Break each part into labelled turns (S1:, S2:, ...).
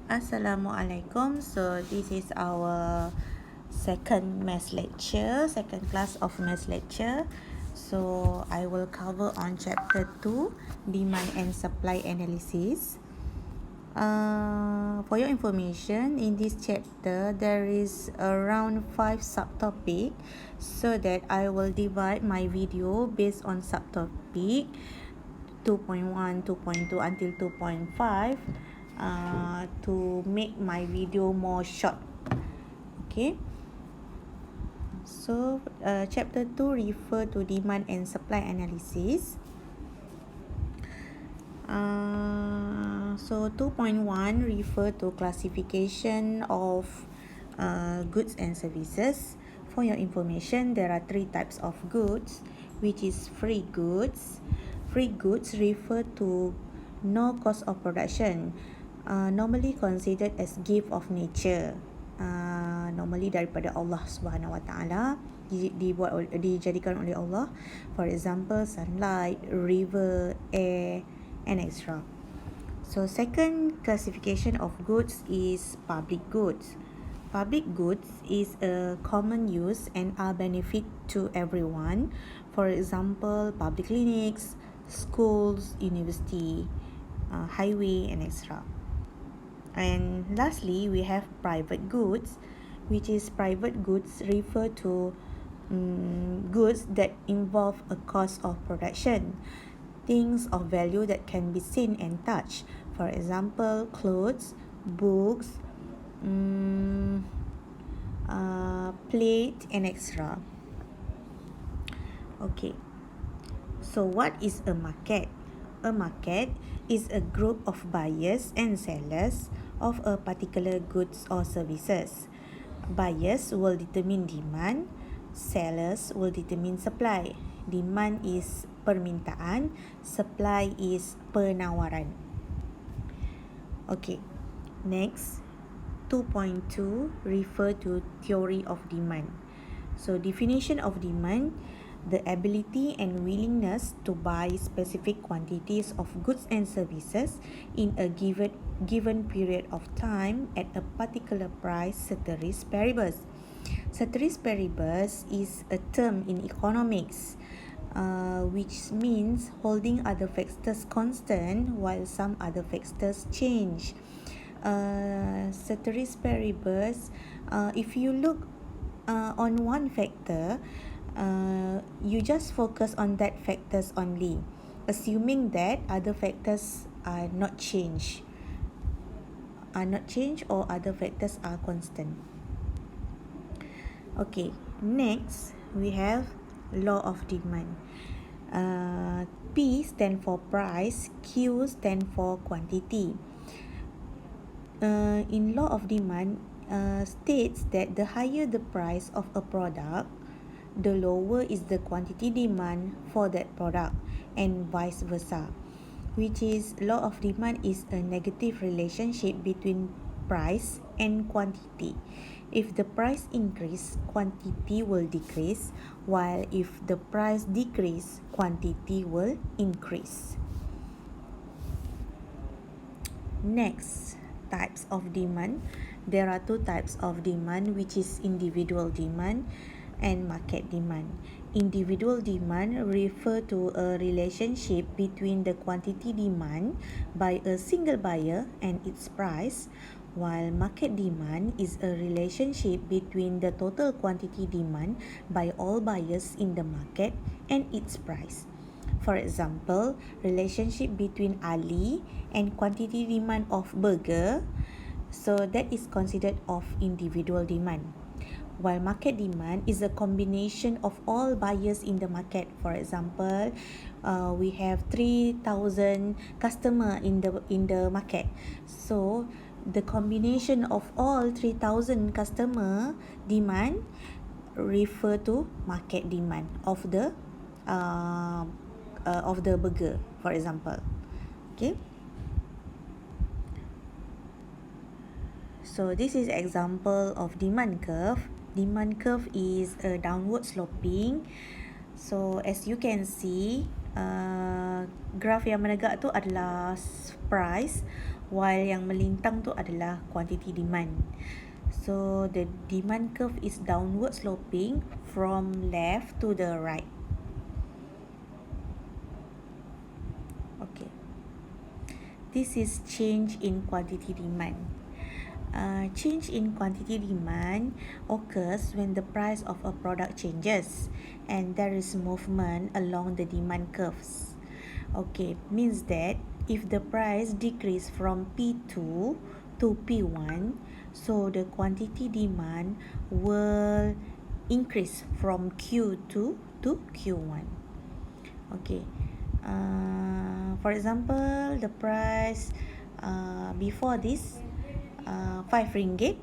S1: Assalamualaikum. So this is our second class of maths lecture. So I will cover on chapter 2, demand and supply analysis. For your information, in this chapter there is around 5 subtopic, so that I will divide my video based on subtopic 2.1, 2.2 until 2.5 to make my video more short. Okay, so chapter 2 refer to demand and supply analysis. So 2.1 refer to classification of goods and services. For your information, there are 3 types of goods, which is free goods. Free goods refer to no cost of production, normally considered as gift of nature. Normally daripada Allah Subhanahu Wa Taala, dijadikan oleh Allah. For example, sunlight, river, air, and etc. So second classification of goods is public goods. Public goods is a common use and are benefit to everyone. For example, public clinics, schools, university, highway, and etc. And lastly, we have private goods, which is private goods refer to goods that involve a cost of production, things of value that can be seen and touched. For example, clothes, books, plate, and etc. Okay, so what is a market? A market is a group of buyers and sellers of a particular goods or services. Buyers will determine demand, sellers will determine supply. Demand is permintaan, supply is penawaran. Okay, next, 2.2 refer to theory of demand. So definition of demand: the ability and willingness to buy specific quantities of goods and services in a given period of time at a particular price, ceteris paribus. Ceteris paribus is a term in economics, which means holding other factors constant while some other factors change. Ceteris paribus, if you look on one factor, you just focus on that factors only, assuming that other factors are not changed or other factors are constant. Okay, next we have law of demand. P stand for price, Q stand for quantity. In law of demand, states that the higher the price of a product, the lower is the quantity demand for that product, and vice versa, which is law of demand is a negative relationship between price and quantity. If the price increase, quantity will decrease, while if the price decrease, quantity will increase. Next, types of demand. There are 2 types of demand, which is individual demand and market demand. Individual demand refer to a relationship between the quantity demand by a single buyer and its price, while market demand is a relationship between the total quantity demand by all buyers in the market and its price. For example, relationship between Ali and quantity demand of burger, so that is considered of individual demand. While market demand is a combination of all buyers in the market. For example, we have 3,000 customer in the market. So the combination of all 3,000 customer demand refer to market demand of the burger, for example. Okay, so this is example of demand curve. Demand curve is a downward sloping. So as you can see, graf yang menegak tu adalah price, while yang melintang tu adalah quantity demand. So the demand curve is downward sloping from left to the right. Okay. This is change in quantity demand. Change in quantity demand occurs when the price of a product changes and there is movement along the demand curves. Okay, means that if the price decrease from P2 to P1, so the quantity demand will increase from Q2 to Q1. Okay. For example, the price before this RM5,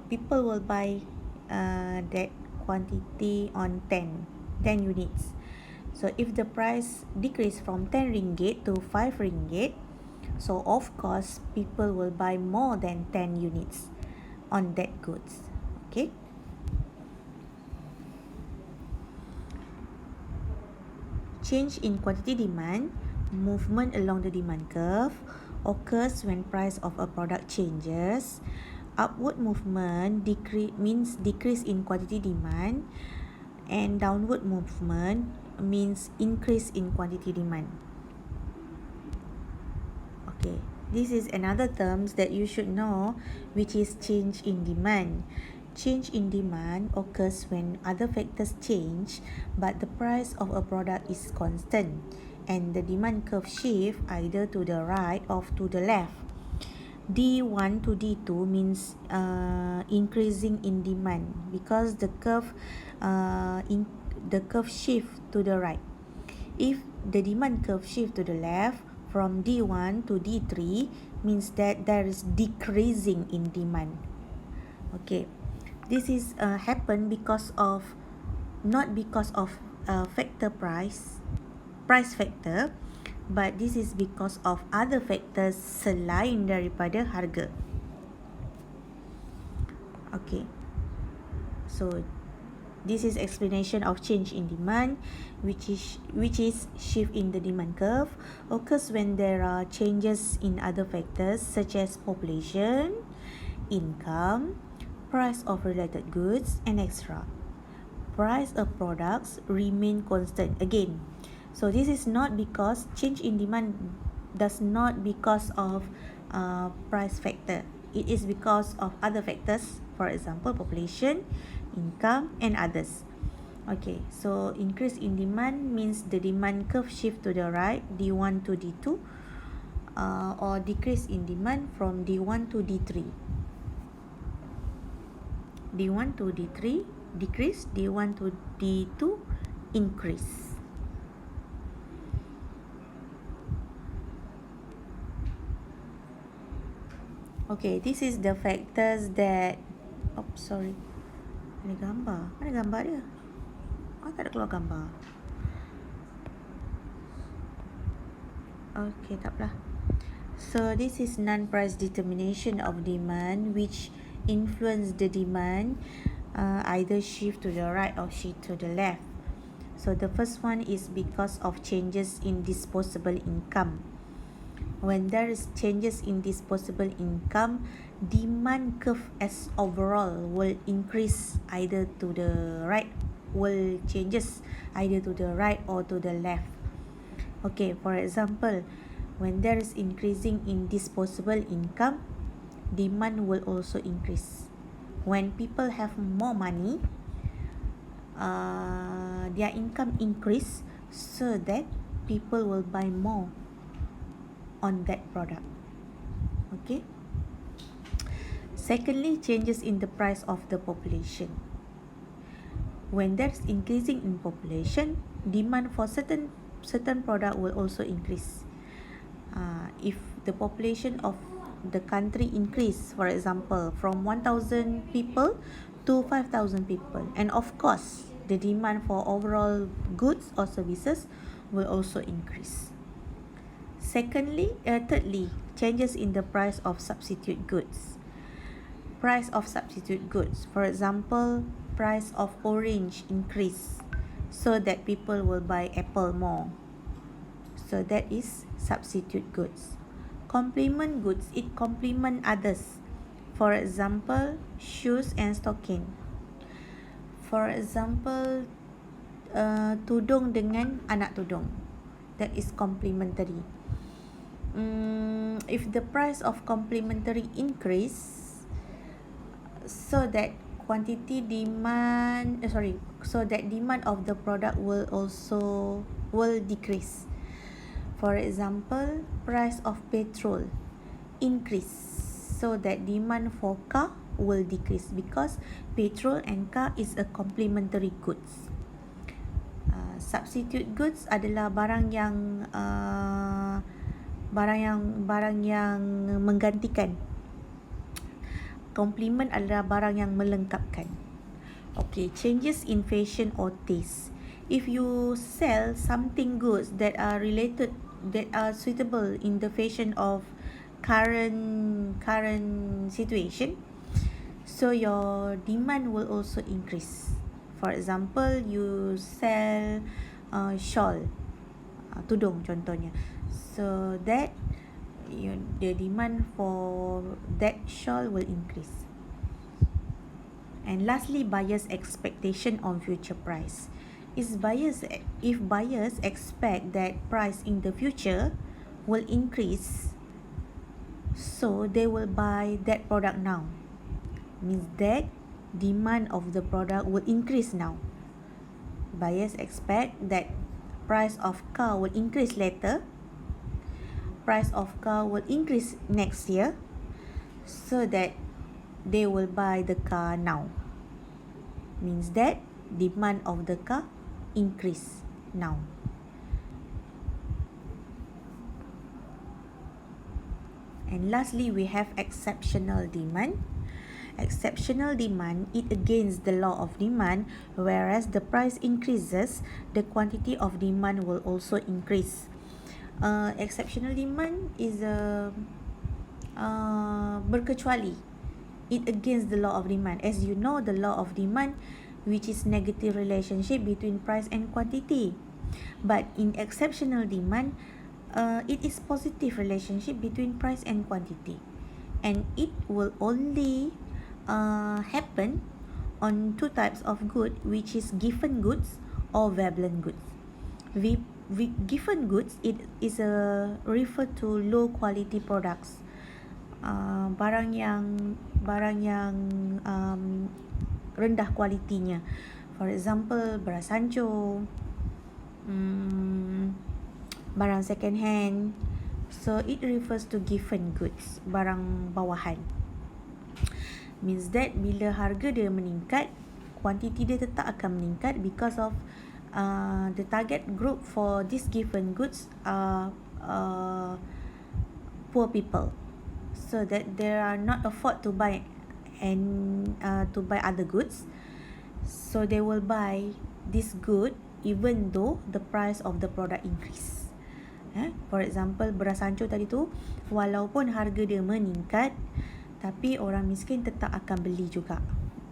S1: people will buy that quantity on 10 units. So if the price decrease from RM10 to RM5, so of course people will buy more than 10 units on that goods. Okay. Change in quantity demand, movement along the demand curve, occurs when price of a product changes. Upward movement means decrease in quantity demand, and downward movement means increase in quantity demand. Okay, this is another terms that you should know, which is change in demand. Change in demand occurs when other factors change, but the price of a product is constant, and the demand curve shift either to the right or to the left. D1 to D2 means increasing in demand because the curve shift to the right. If the demand curve shift to the left from D1 to D3 means that there is decreasing in demand. Okay, this is happen because of not because of factor price factor, but this is because of other factors selain daripada harga. Okay, so this is explanation of change in demand, which is shift in the demand curve occurs when there are changes in other factors such as population, income, price of related goods, and extra. Price of products remain constant again. So this is not because change in demand does not because of price factor. It is because of other factors, for example, population, income, and others. Okay, so increase in demand means the demand curve shift to the right, D1 to D2, or decrease in demand from D1 to D3. D1 to D3 decrease, D1 to D2 increase. Okay, this is the factors that sorry. Ada gambar. Mana gambar dia? Tak ada keluar gambar. Okay, tak apalah. So this is non-price determination of demand, which influence the demand either shift to the right or shift to the left. So the first one is because of changes in disposable income. When there is changes in disposable income, demand curve as overall will increase either to the right, will changes either to the right or to the left. Okay, for example, when there is increasing in disposable income, demand will also increase. When people have more money, their income increase so that people will buy more on that product. Okay. Secondly, changes in the price of the population. When there's increasing in population, demand for certain product will also increase. If the population of the country increase, for example, from 1,000 people to 5,000 people, and of course, the demand for overall goods or services will also increase. Thirdly, changes in the price of substitute goods. Price of substitute goods. For example, price of orange increase. so that people will buy apple more. So that is substitute goods. Complement goods, it complement others. For example, shoes and stocking. For example, tudung dengan anak tudung. That is complementary. If the price of complementary increase, so that demand of the product will decrease. For example, price of petrol increase, so that demand for car will decrease, because petrol and car is a complementary goods. Substitute goods adalah barang yang menggantikan. Complement adalah barang yang melengkapkan. Okay, changes in fashion or taste. If you sell something goods that are suitable in the fashion of current situation, so your demand will also increase. For example, you sell shawl, tudung contohnya, so that the demand for that shawl will increase. And lastly, buyers' expectation on future price. If buyers expect that price in the future will increase, so they will buy that product now. Means that demand of the product will increase now. Buyers expect that price of car will increase later. Price of car will increase next year, so that they will buy the car now. Means that demand of the car increase now. And lastly, we have exceptional demand. Exceptional demand, it against the law of demand, whereas the price increases, the quantity of demand will also increase. Exceptional demand is berkecuali. It against the law of demand. As you know, the law of demand, which is negative relationship between price and quantity. But in exceptional demand, it is positive relationship between price and quantity. And it will only happen on two types of good, which is given goods or variable goods. Given goods, it is refer to low quality products. Barang yang rendah kualitinya. For example, beras hancur, barang second hand. So it refers to given goods, barang bawahan. Means that bila harga dia meningkat, kuantiti dia tetap akan meningkat, because of the target group for this given goods are poor people, so that they are not afford to buy other goods, so they will buy this good even though the price of the product increase. For example, beras hancur tadi tu, walaupun harga dia meningkat, tapi orang miskin tetap akan beli juga.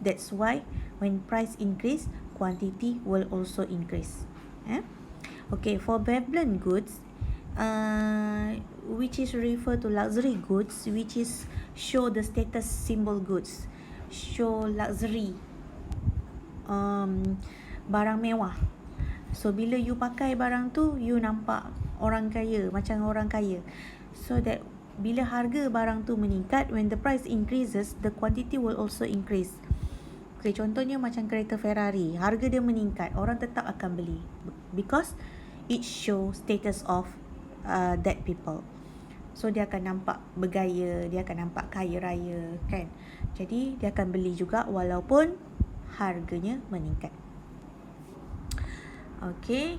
S1: That's why when price increase, quantity will also increase. Okay, for variable goods, which is refer to luxury goods, which is show the status symbol goods, show luxury, barang mewah. So bila you pakai barang tu, you nampak orang kaya, macam orang kaya. So that bila harga barang tu meningkat, when the price increases, the quantity will also increase. Okay, contohnya macam kereta Ferrari, harga dia meningkat, orang tetap akan beli, because it show status of that people. So dia akan nampak bergaya, dia akan nampak kaya raya, kan? Jadi dia akan beli juga walaupun harganya meningkat. Okay,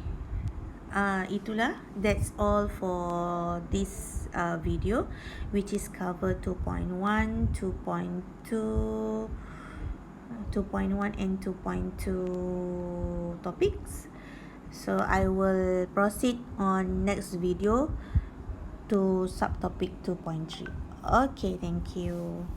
S1: itulah, that's all for this video, which is cover 2.1, 2.2, 2.1 and 2.2 topics. So I will proceed on next video to subtopic 2.3. Okay, thank you.